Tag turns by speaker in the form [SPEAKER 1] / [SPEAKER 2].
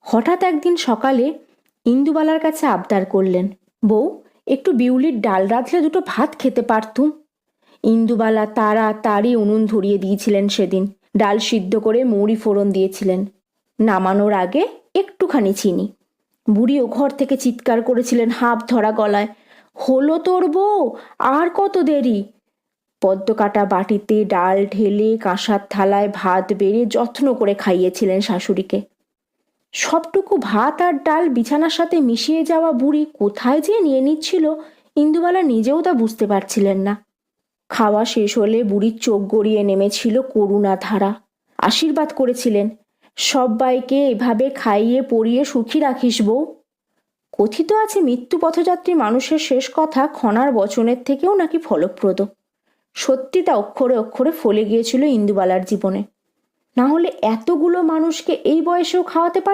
[SPEAKER 1] হঠাৎ একদিন সকালে ইন্দুবালার কাছে আবদার করলেন, বউ, একটু বিউলির ডাল রাঁধলে দুটো ভাত খেতে পারতুম। ইন্দুবালা তাড়াতাড়ি উনুন ধরিয়ে দিয়েছিলেন। সেদিন ডাল সিদ্ধ করে মৌরি ফোড়ন দিয়েছিলেন, নামানোর আগে একটুখানি চিনি। বুড়িও ঘর থেকে চিৎকার করেছিলেন হাঁপ ধরা গলায়, হলো তোর বউ, আর কত দেরি। পদ্ম কাটা বাটিতে ডাল ঢেলে কাঁসার থালায় ভাত বেড়ে যত্ন করে খাইয়েছিলেন শাশুড়িকে। সবটুকু ভাত আর ডাল বিছানার সাথে মিশিয়ে যাওয়া বুড়ি কোথায় যে নিয়ে নিচ্ছিল ইন্দুবালা নিজেও তা বুঝতে পারছিলেন না। খাওয়া শেষ হলে বুড়ির চোখ গড়িয়ে নেমেছিল করুণা ধারা। আশীর্বাদ করেছিলেন, সব্বাইকে এভাবে খাইয়ে পরিয়ে সুখী রাখিস বউ। কথিত আছে মৃত্যু পথযাত্রী মানুষের শেষ কথা খনার বচনের থেকেও নাকি ফলপ্রদ। সত্যি তা অক্ষরে অক্ষরে ফলে গিয়েছিল ইন্দুবালার জীবনে। না হলে এতগুলো মানুষকে এই বয়সেও খাওয়াতে পারত?